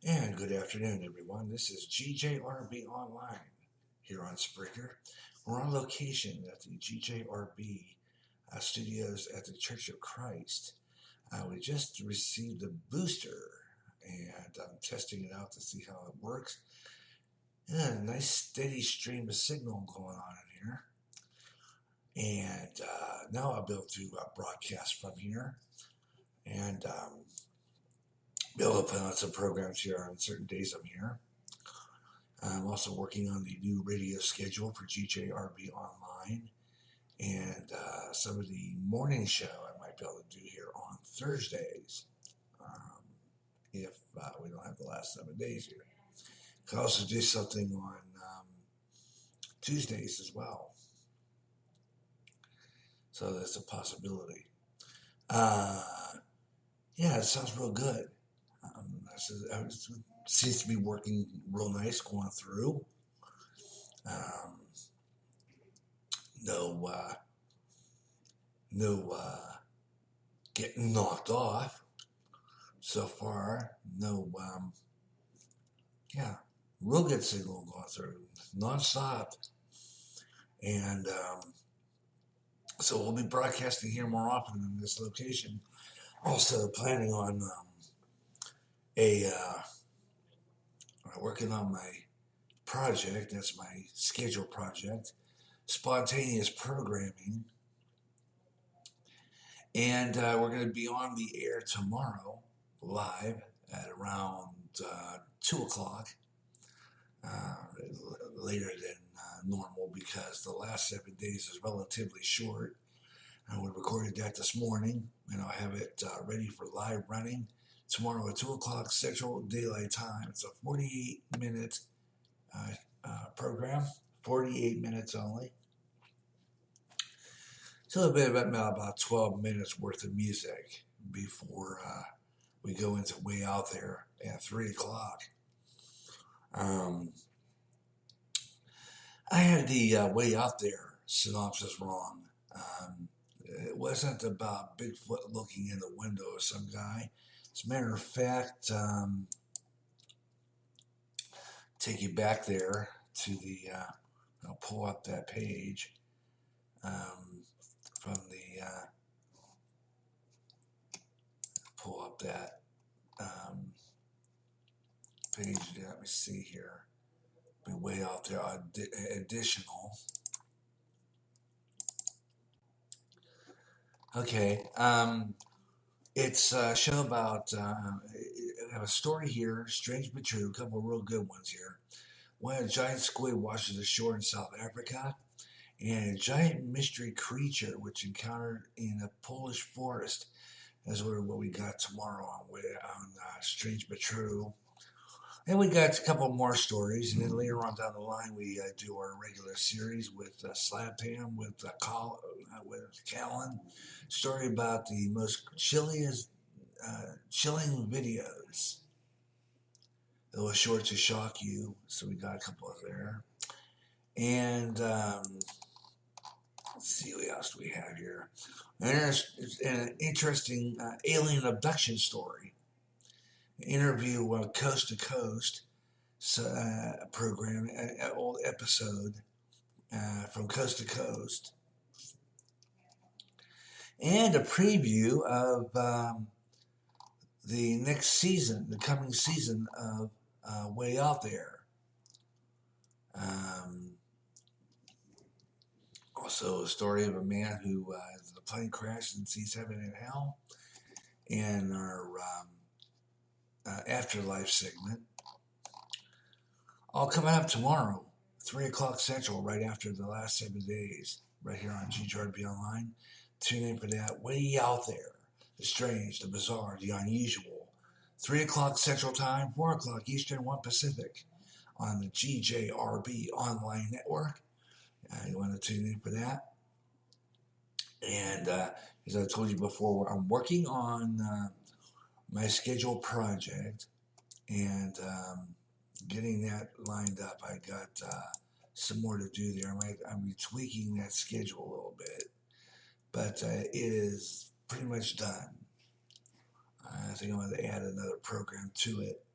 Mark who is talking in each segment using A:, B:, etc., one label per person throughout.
A: And good afternoon, everyone. This is GJRB Online here on Spreaker. We're on location at the GJRB studios at the Church of Christ. We just received a booster and I'm testing it out to see how it works. And a nice steady stream of signal going on in here. And now I'll be able to broadcast from here and be able to put on some programs here on certain days I'm here. I'm also working on the new radio schedule for GJRB Online and some of the morning show I might be able to do here on Thursdays if we don't have the last 7 days here. Could also do something on Tuesdays as well. So that's a possibility. Yeah, it sounds real good. It seems to be working real nice going through. No getting knocked off so far. No, real good signal going through, non-stop. And so we'll be broadcasting here more often in this location. Also planning on working on my project. That's my schedule project, spontaneous programming. And we're going to be on the air tomorrow, live at around 2 o'clock, later than normal because the last 7 days is relatively short. We recorded that this morning, and I'll have it ready for live running tomorrow at 2 o'clock Central Daylight Time. It's a 48-minute program, 48 minutes only. So it'll be about 12 minutes worth of music before we go into Way Out There at 3 o'clock. I had the Way Out There synopsis wrong. It wasn't about Bigfoot looking in the window of some guy. As a matter of fact, take you back there to the, I'll pull up that page from the, pull up that page. Let me see here. Be Way Out There, additional. Okay. It's a show about, I have a story here, strange but true, a couple of real good ones here. When a giant squid washes ashore in South Africa, and a giant mystery creature which encountered in a Polish forest. That's what we got tomorrow on Strange but True. And we got a couple more stories, and then later on down the line, we do our regular series with Slap Ham, with Callan. Story about the most chilling videos. It was short to shock you, so we got a couple of there. And let's see what else we have here. And there's an interesting alien abduction story. Interview Coast to Coast program, an old episode from Coast to Coast, and a preview of the next season, the coming season of Way Out There. Also, a story of a man who the plane crashed and sees heaven and hell, and our afterlife segment. All coming up tomorrow, 3 o'clock Central, right after the last 7 days, right here on GJRB Online. Tune in for that. Way Out There, the strange, the bizarre, the unusual. 3 o'clock Central Time, 4 o'clock Eastern, 1 Pacific on the GJRB Online Network. You want to tune in for that. And as I told you before, I'm working on my schedule project and getting that lined up. I got some more to do there. I'm be tweaking that schedule a little bit, but it is pretty much done. I think I'm going to add another program to it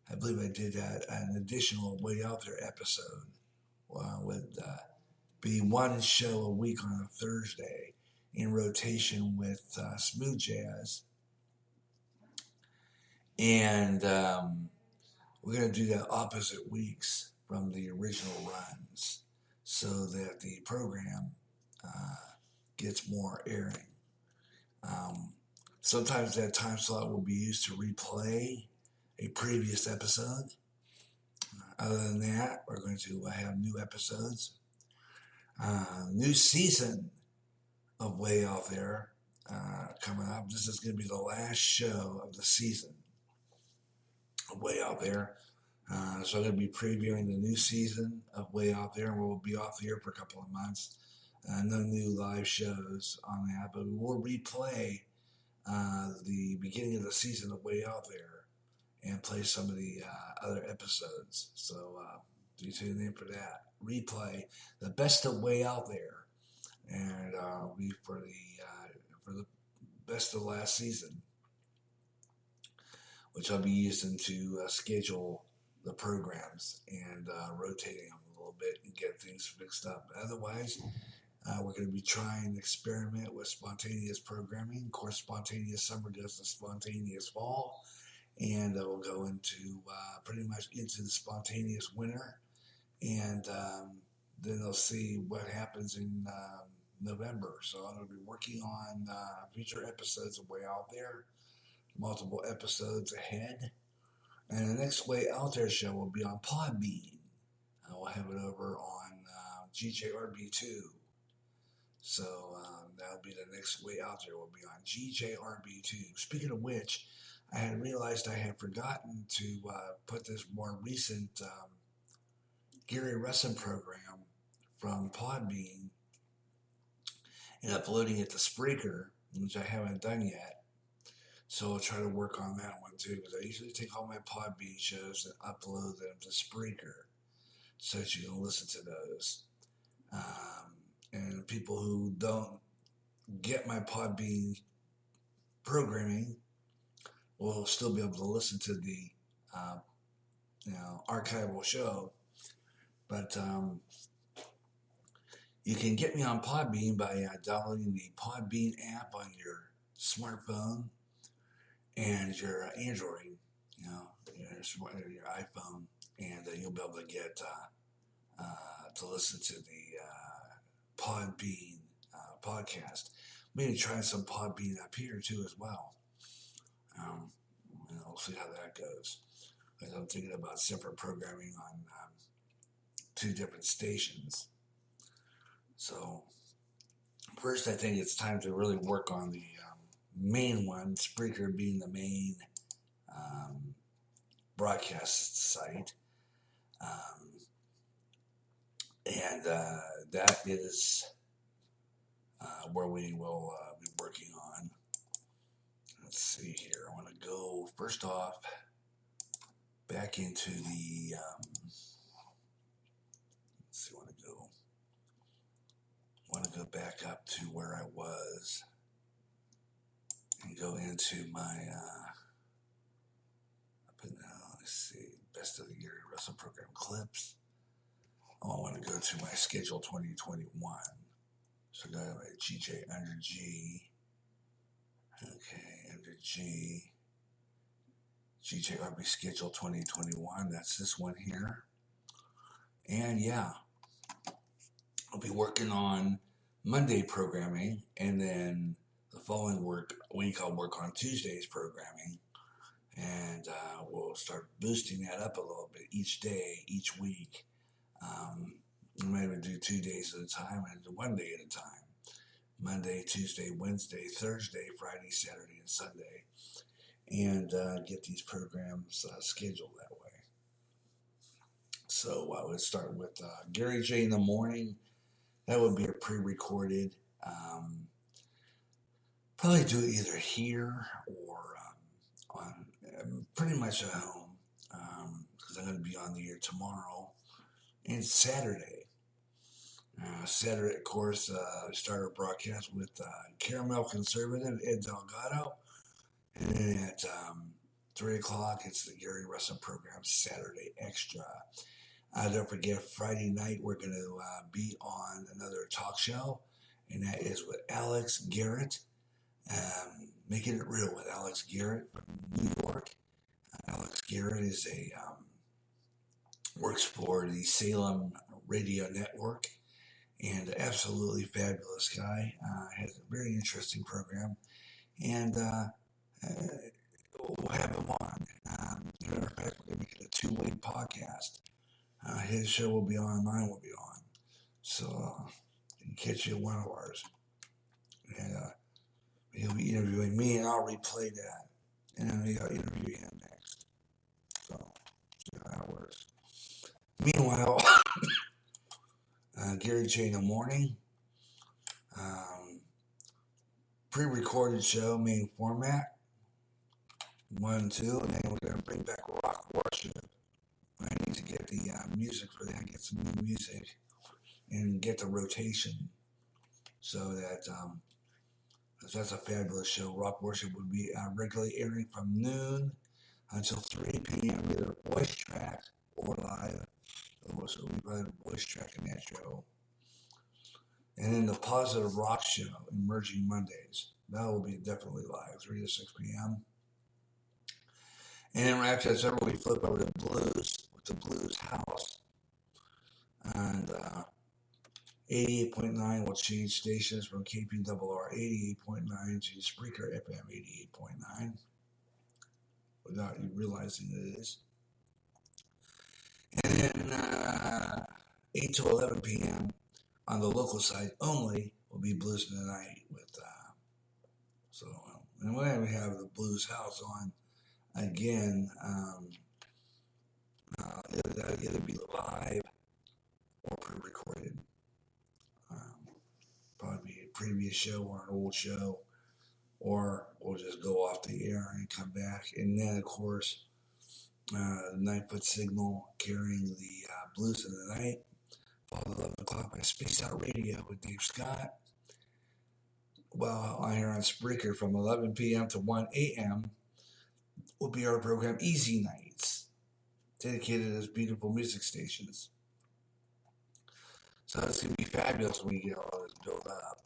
A: I believe I did an additional Way Out There episode with be one show a week on a Thursday in rotation with smooth jazz. And we're going to do that opposite weeks from the original runs so that the program gets more airing. Sometimes that time slot will be used to replay a previous episode. Other than that, we're going to have new episodes. New season of Way Out There coming up. This is going to be the last show of the season of Way Out There. So I'm going to be previewing the new season of Way Out There. We'll be off the air for a couple of months. No new live shows on that, but we will replay the beginning of the season of Way Out There and play some of the other episodes. So do tune in for that. Replay the best of Way Out There, and be for the best of last season, which I'll be using to schedule the programs and rotating them a little bit and get things fixed up. Otherwise, we're going to be trying to experiment with spontaneous programming. Of course, spontaneous summer goes to spontaneous fall, and we'll go into pretty much into the spontaneous winter, and then they'll see what happens in November. So I'm going to be working on future episodes of Way Out There, multiple episodes ahead. And the next Way Out There show will be on Podbean. We'll have it over on GJRB2. So that'll be the next Way Out There. Will be on GJRB2. Speaking of which, I had realized I had forgotten to put this more recent Gary Russin program from Podbean and uploading it to Spreaker, which I haven't done yet. So I'll try to work on that one too, because I usually take all my Podbean shows and upload them to Spreaker so that you can listen to those. And people who don't get my Podbean programming will still be able to listen to the archival show. But you can get me on Podbean by downloading the Podbean app on your smartphone and your Android, your iPhone, and you'll be able to get to listen to the Podbean podcast. Maybe try some Podbean up here too as well. We'll see how that goes. Because I'm thinking about separate programming on two different stations. So first, I think it's time to really work on the main one, Spreaker being the main broadcast site. And that is where we will be working on. Let's see here. I want to go, first off, back into the, let's see, I want to go back up to where I was and go into my, let's see, best of the year wrestling program clips. I want to go to my schedule 2021. So go to my GJ under G. Okay, under G. GJRB schedule 2021. That's this one here. And yeah, I'll be working on Monday programming, and then the following week I'll work on Tuesday's programming, and we'll start boosting that up a little bit each day, each week. We might even do 2 days at a time and 1 day at a time. Monday, Tuesday, Wednesday, Thursday, Friday, Saturday, and Sunday. And get these programs scheduled that way. So let's start with Gary J in the morning. That would be a pre-recorded. Probably do it either here or on pretty much at home, because I'm going to be on the air tomorrow and Saturday. Saturday, of course, start our broadcast with Caramel Conservative Ed Delgado, and then at 3 o'clock, it's the Gary Russell Program Saturday Extra. Don't forget, Friday night, we're going to be on another talk show, and that is with Alex Garrett. Making It Real with Alex Garrett from New York. Alex Garrett is works for the Salem Radio Network, and absolutely fabulous guy. Has a very interesting program, and we'll have him on. As a matter of fact, we're going to make it a two-way podcast. His show will be on, mine will be on. So you can catch you at one of ours. And he'll be interviewing me, and I'll replay that. And then I'll interview him next. So, see how that works. Meanwhile, Gary J in the morning. Pre-recorded show, main format. 1, 2, and then we're going to bring back rock worship. I need to get the music for that, get some new music, and get the rotation. So that, that's a fabulous show. Rock worship would be regularly airing from noon until 3 p.m. either voice track or live. So we play a voice track in that show. And then the Positive Rock Show, Emerging Mondays. That will be definitely live, 3 to 6 p.m. And then after that, we flip over to blues with the Blues House. And 88.9 will change stations from KPRR 88.9 to Spreaker FM 88.9 without you realizing it is. And then 8 to 11 p.m. on the local side only will be Blues in the Night with and whenever we have the Blues House on again, it'll either be live or pre-recorded. Probably be a previous show or an old show, or we'll just go off the air and come back. And then, of course, the 9-foot signal carrying the Blues in the Night, followed 11 o'clock by Space Out Radio with Dave Scott. Well, here on Spreaker from 11 p.m. to 1 a.m. will be our program Easy Nights, dedicated to those beautiful music stations. So it's going to be fabulous when we get all this built up.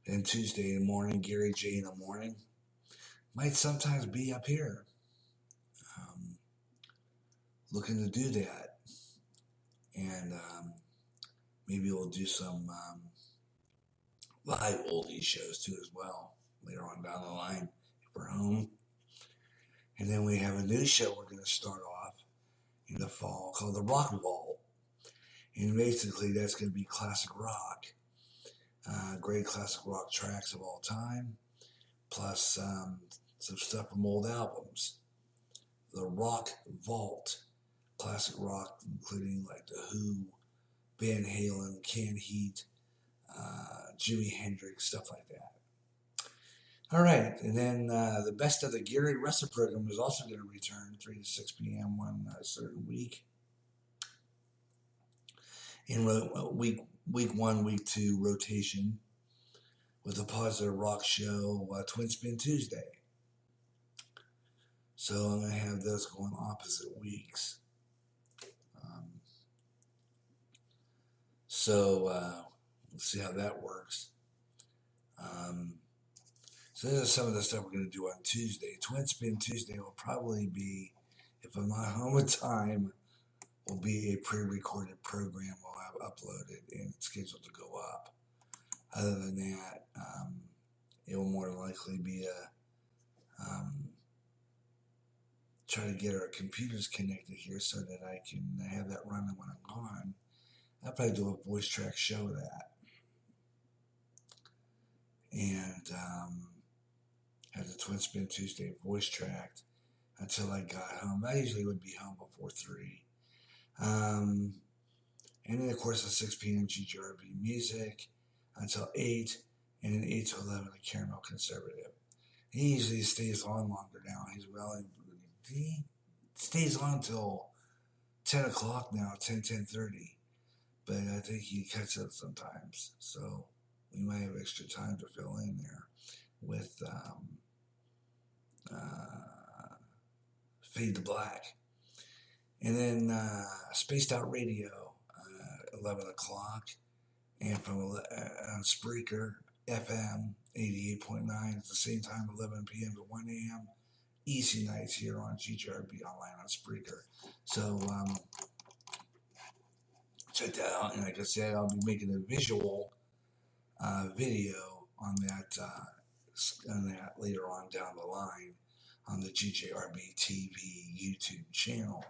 A: Then Tuesday in the morning, Gary J in the morning. Might sometimes be up here. Looking to do that. And maybe we'll do some live oldie shows too as well later on down the line if we're home. And then we have a new show we're going to start off in the fall called the Rock Vault. And basically that's going to be classic rock. Great classic rock tracks of all time, plus some stuff from old albums. The Rock Vault, classic rock, including like The Who, Van Halen, Canned Heat, Jimi Hendrix, stuff like that. All right, and then the best of the Gary Russell program is also going to return 3 to 6 p.m. one certain week. In week 1, week 2 rotation with a Positive Rock Show, Twin Spin Tuesday. So I'm going to have those going opposite weeks. Let's see how that works. So this is some of the stuff we're going to do on Tuesday. Twin Spin Tuesday will probably be, if I'm not home in time, will be a pre-recorded program we'll have uploaded and scheduled to go up. Other than that, it will more likely be try to get our computers connected here so that I can have that running when I'm gone. I'll probably do a voice track show of that. And have the Twin Spin Tuesday voice tracked until I got home. I usually would be home before 3. And then, of course, at 6 p.m. GGRB music until 8, and then 8 to 11, the Caramel Conservative. He usually stays on longer now. He stays on until 10 o'clock now, 10:30. But I think he cuts it sometimes. So we might have extra time to fill in there with Fade to Black. And then Spaced Out Radio, 11 o'clock. And from on Spreaker FM 88.9 at the same time, 11 p.m. to 1 a.m. Easy nights here on GJRB Online on Spreaker. So check that out. And like I said, I'll be making a visual video on that later on down the line on the GJRB TV YouTube channel.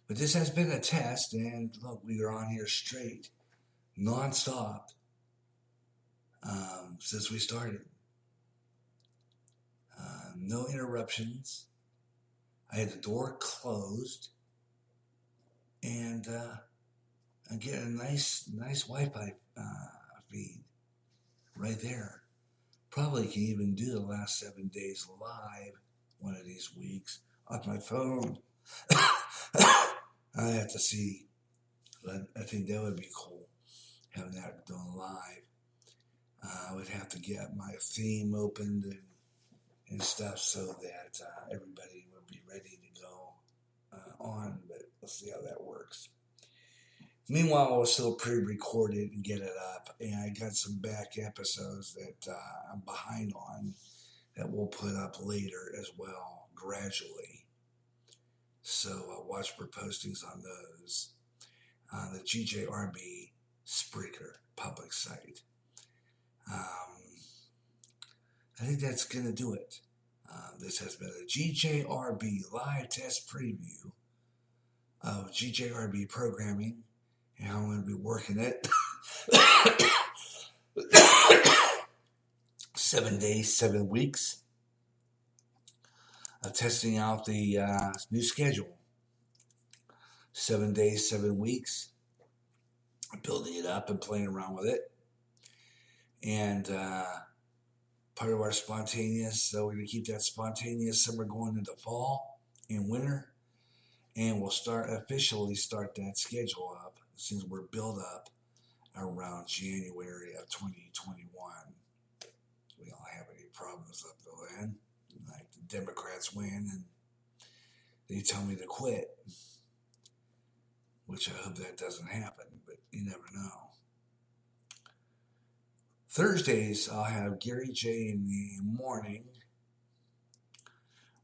A: But this has been a test, and look, we are on here straight, non-stop, since we started. No interruptions. I had the door closed, and I get a nice Wi-Fi feed right there. Probably can even do the last 7 days live one of these weeks on my phone. I have to see, but I think that would be cool, having that done live. I would have to get my theme opened and stuff so that everybody would be ready to go on, but we'll see how that works. Meanwhile, I was still pre-recorded and get it up, and I got some back episodes that I'm behind on that we'll put up later as well, gradually. So watch for postings on those on the GJRB Spreaker public site. I think that's going to do it. This has been a GJRB live test preview of GJRB programming and how I'm going to be working it. 7 days, 7 weeks of testing out the new schedule. 7 days, 7 weeks, building it up and playing around with it. And part of our spontaneous, so we're going to keep that spontaneous summer going into fall and winter. And we'll officially start that schedule up since we're built up around January of 2021. We don't have any problems up till then. Like the Democrats win and they tell me to quit, which I hope that doesn't happen, but you never know. Thursdays, I'll have Gary J in the morning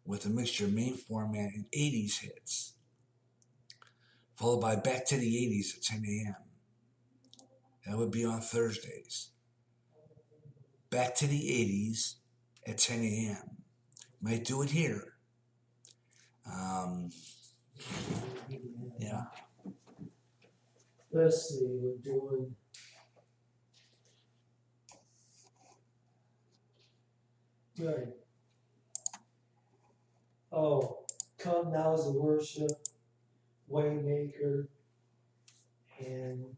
A: with a mixture of main format and 80s hits, followed by Back to the 80s at 10 a.m. That would be on Thursdays. Back to the 80s at 10 a.m. Might do it here. Yeah.
B: Let's see, we're doing right. Oh, come now is the worship, Waymaker, and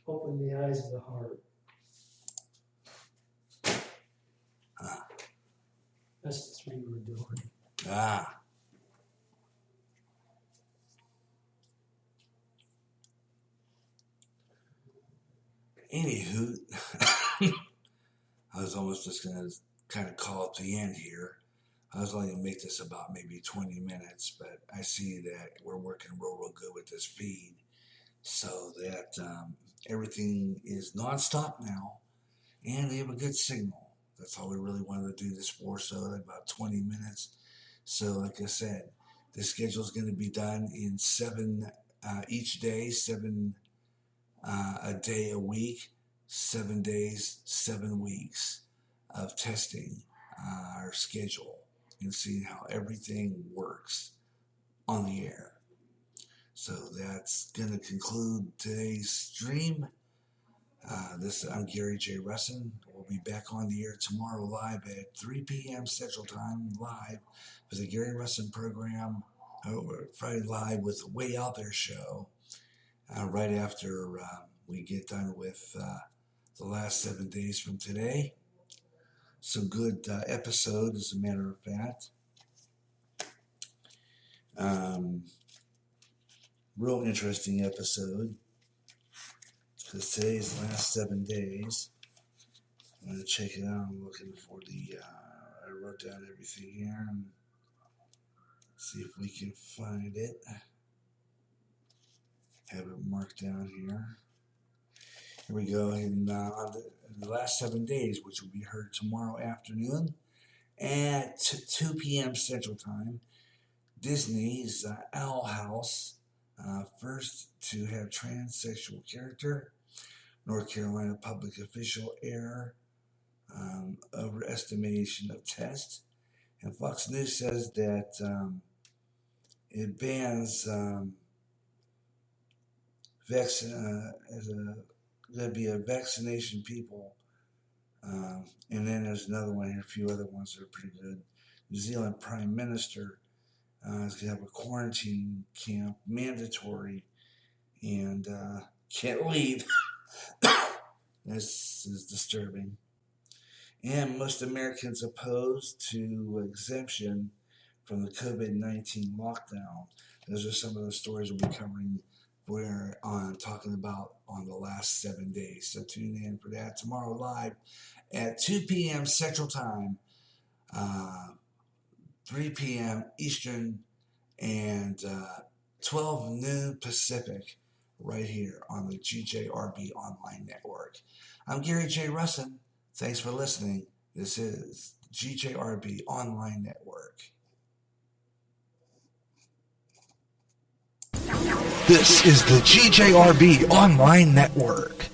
B: open the eyes of the heart. That's the three we're doing.
A: Anywho, I was almost just going to kind of call it the end here. I was only going to make this about maybe 20 minutes, but I see that we're working real good with this feed, so that everything is nonstop now, and we have a good signal. That's all we really wanted to do this for, so about 20 minutes. So like I said, the schedule is going to be done in 7 each day, 7 a day a week, 7 days, 7 weeks of testing our schedule and seeing how everything works on the air. So that's going to conclude today's stream. I'm Gary J. Russin. We'll be back on the air tomorrow live at 3 p.m. Central Time, live for the Gary Russin program, Friday live with the Way Out There show, right after we get done with the last 7 days from today. Some good episode, as a matter of fact. Real interesting episode. Because today's the last 7 days. I'm going to check it out. I'm looking for the wrote down everything here and see if we can find it. Have it marked down here. Here we go. And on the last 7 days, which will be heard tomorrow afternoon at 2 p.m. Central Time, Disney's Owl House, first to have transsexual character. North Carolina public official error, overestimation of test. And Fox News says that it bans there's going to be a vaccination people. And then there's another one here, a few other ones that are pretty good. New Zealand Prime Minister is going to have a quarantine camp, mandatory, and can't leave. This is disturbing. And most Americans opposed to exemption from the COVID-19 lockdown. Those are some of the stories we'll be covering. We're talking about on the last 7 days. So tune in for that tomorrow live at 2 p.m. Central Time, 3 p.m. Eastern, and 12 noon Pacific, right here on the GJRB Online Network. I'm Gary J. Russin. Thanks for listening. This is GJRB Online Network.
C: This is the GJRB Online Network.